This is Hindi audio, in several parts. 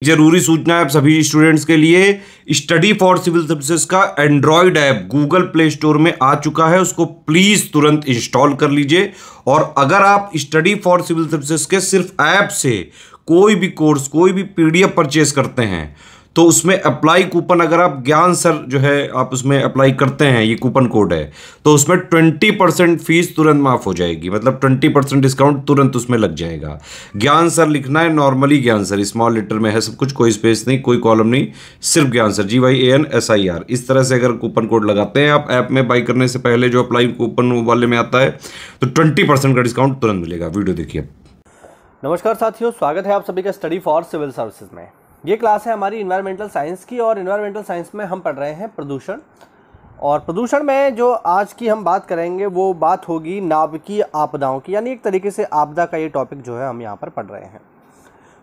जरूरी सूचना है आप सभी स्टूडेंट्स के लिए, स्टडी फॉर सिविल सर्विसेज का Android app Google play store में आ चुका है, उसको प्लीज तुरंत इंस्टॉल कर लीजिए। और अगर आप स्टडी फॉर सिविल सर्विसेज के सिर्फ ऐप से कोई भी कोर्स, कोई भी पीडीएफ परचेज करते हैं तो उसमें अप्लाई कूपन, अगर आप ज्ञान सर जो है आप उसमें अप्लाई करते हैं, ये कूपन कोड है, तो उसमें 20% फीस तुरंत माफ हो जाएगी, मतलब 20% डिस्काउंट तुरंत उसमें लग जाएगा। ज्ञान सर लिखना है, नॉर्मली ज्ञान सर स्मॉल लेटर में है सब कुछ, कोई स्पेस नहीं, कोई कॉलम नहीं, सिर्फ ज्ञान सर GYANSIR। इस तरह से अगर कूपन कोड लगाते हैं आप ऐप में बाई करने से पहले, जो अप्लाई कूपन वाले में आता है, तो 20% का डिस्काउंट तुरंत मिलेगा। वीडियो देखिए। नमस्कार साथियों, स्वागत है आप सभी का स्टडी फॉर सिविल सर्विसेज में। ये क्लास है हमारी इन्वायरमेंटल साइंस की, और इन्वायरमेंटल साइंस में हम पढ़ रहे हैं प्रदूषण। और प्रदूषण में जो आज की हम बात करेंगे वो बात होगी नाभिकीय आपदाओं की, यानी एक तरीके से आपदा का ये टॉपिक जो है हम यहाँ पर पढ़ रहे हैं।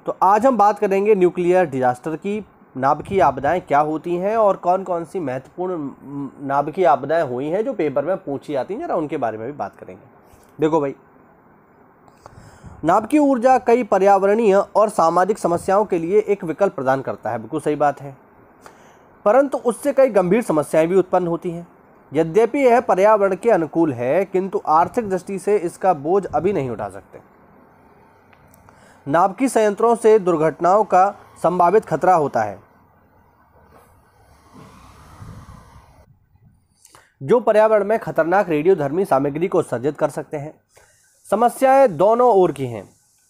तो आज हम बात करेंगे न्यूक्लियर डिजास्टर की। नाभिकीय आपदाएं क्या होती हैं और कौन कौन सी महत्वपूर्ण नाभिकीय आपदाएं हुई हैं जो पेपर में पूछी जाती हैं, जरा उनके बारे में भी बात करेंगे। देखो भाई, नाभिकीय ऊर्जा कई पर्यावरणीय और सामाजिक समस्याओं के लिए एक विकल्प प्रदान करता है, बिल्कुल सही बात है, परंतु उससे कई गंभीर समस्याएं भी उत्पन्न होती हैं। यद्यपि यह पर्यावरण के अनुकूल है, किंतु आर्थिक दृष्टि से इसका बोझ अभी नहीं उठा सकते। नाभिकीय संयंत्रों से दुर्घटनाओं का संभावित खतरा होता है, जो पर्यावरण में खतरनाक रेडियोधर्मी सामग्री को उत्सर्जित कर सकते हैं। समस्याएं दोनों ओर की हैं,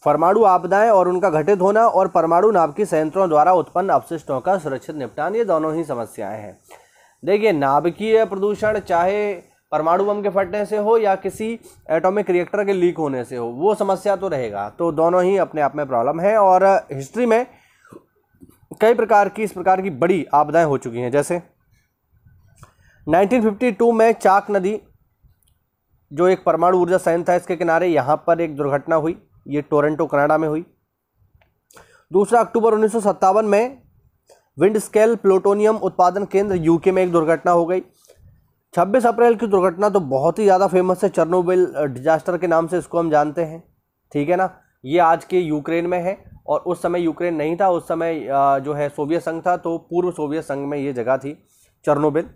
परमाणु आपदाएं और उनका घटित होना, और परमाणु नाभिकीय संयंत्रों द्वारा उत्पन्न अपशिष्टों का सुरक्षित निपटान, ये दोनों ही समस्याएं हैं। देखिए, नाभिकीय प्रदूषण चाहे परमाणु बम के फटने से हो या किसी एटॉमिक रिएक्टर के लीक होने से हो, वो समस्या तो रहेगा। तो दोनों ही अपने आप में प्रॉब्लम है, और हिस्ट्री में कई प्रकार की इस प्रकार की बड़ी आपदाएं हो चुकी हैं। जैसे 1952 में चाक नदी, जो एक परमाणु ऊर्जा संयंत्र है, इसके किनारे यहाँ पर एक दुर्घटना हुई, ये टोरंटो कनाडा में हुई। 2 अक्टूबर 1957 में विंडस्केल प्लूटोनियम उत्पादन केंद्र यूके में एक दुर्घटना हो गई। 26 अप्रैल की दुर्घटना तो बहुत ही ज़्यादा फेमस है, चेरनोबिल डिजास्टर के नाम से इसको हम जानते हैं, ठीक है ना। ये आज के यूक्रेन में है, और उस समय यूक्रेन नहीं था, उस समय जो है सोवियत संघ था, तो पूर्व सोवियत संघ में ये जगह थी चेरनोबिल,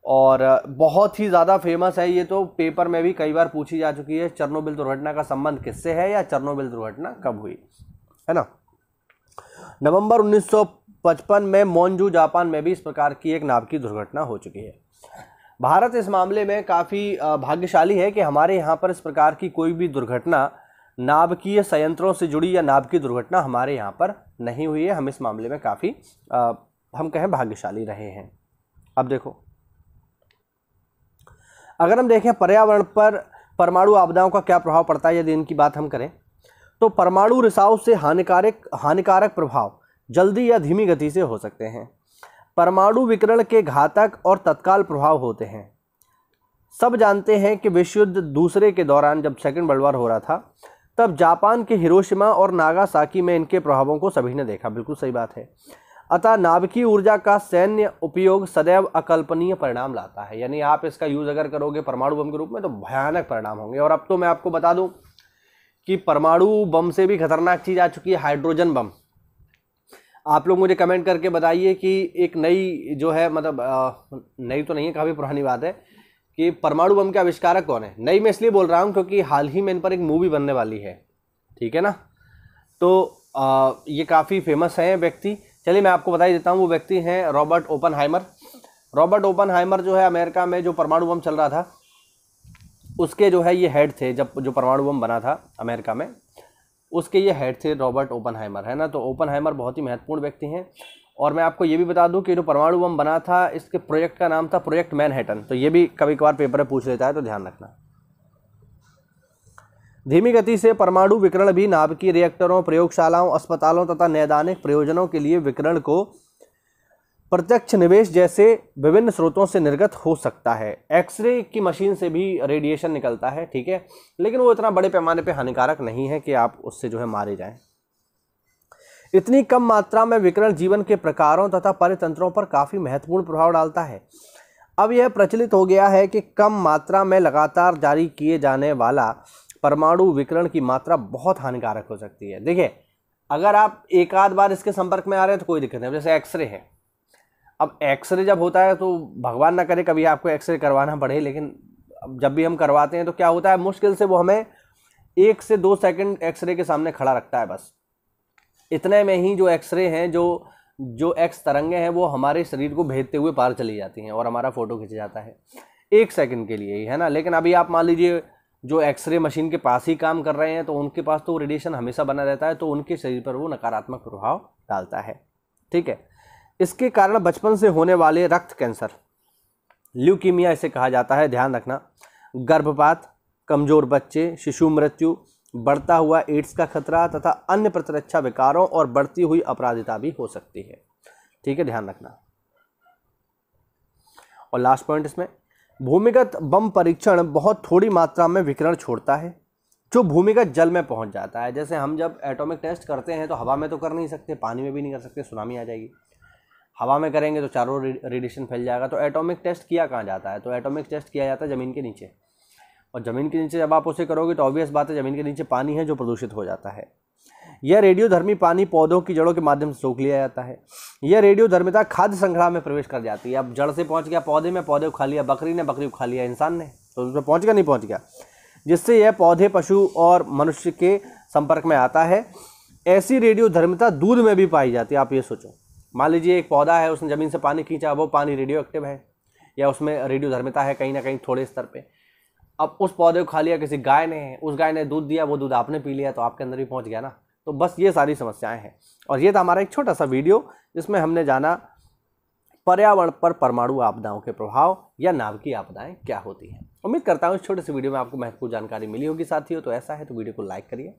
और बहुत ही ज़्यादा फेमस है। ये तो पेपर में भी कई बार पूछी जा चुकी है, चेरनोबिल दुर्घटना का संबंध किससे है, या चेरनोबिल दुर्घटना कब हुई, है ना। नवंबर 1955 में मोन्जू जापान में भी इस प्रकार की एक नाभिकीय दुर्घटना हो चुकी है। भारत इस मामले में काफ़ी भाग्यशाली है कि हमारे यहाँ पर इस प्रकार की कोई भी दुर्घटना नाभिकीय संयंत्रों से जुड़ी या नाभिकीय दुर्घटना हमारे यहाँ पर नहीं हुई है। हम इस मामले में काफ़ी हम कहें भाग्यशाली रहे हैं। अब देखो, अगर हम देखें पर्यावरण पर परमाणु आपदाओं का क्या प्रभाव पड़ता है, यदि इनकी बात हम करें, तो परमाणु रिसाव से हानिकारक प्रभाव जल्दी या धीमी गति से हो सकते हैं। परमाणु विकिरण के घातक और तत्काल प्रभाव होते हैं। सब जानते हैं कि विश्व युद्ध दूसरे के दौरान, जब सेकेंड वर्ल्ड वॉर हो रहा था, तब जापान के हिरोशिमा और नागासाकी में इनके प्रभावों को सभी ने देखा, बिल्कुल सही बात है। अतः नाभिकीय ऊर्जा का सैन्य उपयोग सदैव अकल्पनीय परिणाम लाता है, यानी आप इसका यूज अगर करोगे परमाणु बम के रूप में तो भयानक परिणाम होंगे। और अब तो मैं आपको बता दूं कि परमाणु बम से भी खतरनाक चीज आ चुकी है, हाइड्रोजन बम। आप लोग मुझे कमेंट करके बताइए कि एक नई जो है, मतलब नई तो नहीं है, काफ़ी पुरानी बात है, कि परमाणु बम के आविष्कारक कौन है। नई मैं इसलिए बोल रहा हूँ क्योंकि हाल ही में इन पर एक मूवी बनने वाली है, ठीक है ना। तो ये काफ़ी फेमस है व्यक्ति। चलिए मैं आपको बता ही देता हूँ, वो व्यक्ति हैं रॉबर्ट ओपनहाइमर। रॉबर्ट ओपनहाइमर जो है अमेरिका में जो परमाणु बम चल रहा था, उसके जो है ये हेड थे। जब जो परमाणु बम बना था अमेरिका में, उसके ये हेड थे रॉबर्ट ओपनहाइमर, है ना। तो ओपनहाइमर बहुत ही महत्वपूर्ण व्यक्ति हैं। और मैं आपको ये भी बता दूं कि जो परमाणु बम बना था, इसके प्रोजेक्ट का नाम था प्रोजेक्ट मैनहट्टन। तो ये भी कभी कभार पेपर में पूछ लेता है, तो ध्यान रखना। धीमी गति से परमाणु विकिरण भी नाभिकीय रिएक्टरों, प्रयोगशालाओं, अस्पतालों तथा नैदानिक प्रयोजनों के लिए विकिरण को प्रत्यक्ष निवेश जैसे विभिन्न स्रोतों से निर्गत हो सकता है। एक्सरे की मशीन से भी रेडिएशन निकलता है, ठीक है, लेकिन वो इतना बड़े पैमाने पे हानिकारक नहीं है कि आप उससे जो है मारे जाएं। इतनी कम मात्रा में विकिरण जीवन के प्रकारों तथा परितंत्रों पर काफ़ी महत्वपूर्ण प्रभाव डालता है। अब यह प्रचलित हो गया है कि कम मात्रा में लगातार जारी किए जाने वाला परमाणु विकिरण की मात्रा बहुत हानिकारक हो सकती है। देखिए, अगर आप एक आध बार इसके संपर्क में आ रहे हैं तो कोई दिक्कत नहीं। जैसे एक्सरे है, अब एक्सरे जब होता है तो भगवान ना करे कभी आपको एक्सरे करवाना पड़े, लेकिन जब भी हम करवाते हैं तो क्या होता है, मुश्किल से वो हमें 1 से 2 सेकंड एक्सरे के सामने खड़ा रखता है बस। इतने में ही जो एक्सरे हैं, जो एक्स तरंगें हैं, वो हमारे शरीर को भेदते हुए पार चली जाती हैं और हमारा फोटो खींचा जाता है 1 सेकंड के लिए ही, है ना। लेकिन अभी आप मान लीजिए जो एक्सरे मशीन के पास ही काम कर रहे हैं तो उनके पास तो रेडिएशन हमेशा बना रहता है, तो उनके शरीर पर वो नकारात्मक प्रभाव डालता है। ठीक है, इसके कारण बचपन से होने वाले रक्त कैंसर, ल्यूकीमिया इसे कहा जाता है, ध्यान रखना, गर्भपात, कमजोर बच्चे, शिशु मृत्यु, बढ़ता हुआ एड्स का खतरा तथा अन्य प्रतिरक्षा विकारों और बढ़ती हुई अपराधिता भी हो सकती है। ठीक है, ध्यान रखना। और लास्ट पॉइंट इसमें, भूमिगत बम परीक्षण बहुत थोड़ी मात्रा में विकिरण छोड़ता है जो भूमिगत जल में पहुंच जाता है। जैसे हम जब एटॉमिक टेस्ट करते हैं तो हवा में तो कर नहीं सकते, पानी में भी नहीं कर सकते, सुनामी आ जाएगी। हवा में करेंगे तो चारों रेडिएशन फैल जाएगा। तो एटॉमिक टेस्ट किया कहाँ जाता है, तो एटॉमिक टेस्ट किया जाता है ज़मीन के नीचे। और ज़मीन के नीचे जब आप उसे करोगे तो ऑब्वियस बात है ज़मीन के नीचे पानी है जो प्रदूषित हो जाता है। यह रेडियोधर्मी पानी पौधों की जड़ों के माध्यम से सोख लिया जाता है। यह रेडियोधर्मिता खाद्य श्रृंखला में प्रवेश कर जाती है। अब जड़ से पहुंच गया पौधे में, पौधे को खा लिया बकरी ने, बकरी को खा लिया इंसान ने, तो उसमें पहुंच गया नहीं पहुंच गया, जिससे यह पौधे, पशु और मनुष्य के संपर्क में आता है। ऐसी रेडियोधर्मिता दूध में भी पाई जाती है। आप ये सोचो, मान लीजिए एक पौधा है, उसने ज़मीन से पानी खींचा, वो पानी रेडियो एक्टिव है या उसमें रेडियोधर्मिता है कहीं ना कहीं थोड़े स्तर पे। अब उस पौधे को खा लिया किसी गाय ने, उस गाय ने दूध दिया, वो दूध आपने पी लिया तो आपके अंदर भी पहुंच गया ना। तो बस ये सारी समस्याएं हैं। और ये था हमारा एक छोटा सा वीडियो जिसमें हमने जाना पर्यावरण पर परमाणु आपदाओं के प्रभाव या नाभिकीय आपदाएं क्या होती हैं। उम्मीद करता हूँ इस छोटे से वीडियो में आपको महत्वपूर्ण जानकारी मिली होगी साथियों। तो ऐसा है तो वीडियो को लाइक करिए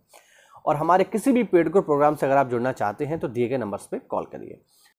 और हमारे किसी भी पेड कोड प्रोग्राम से अगर आप जुड़ना चाहते हैं तो दिए गए नंबर्स पे कॉल करिए।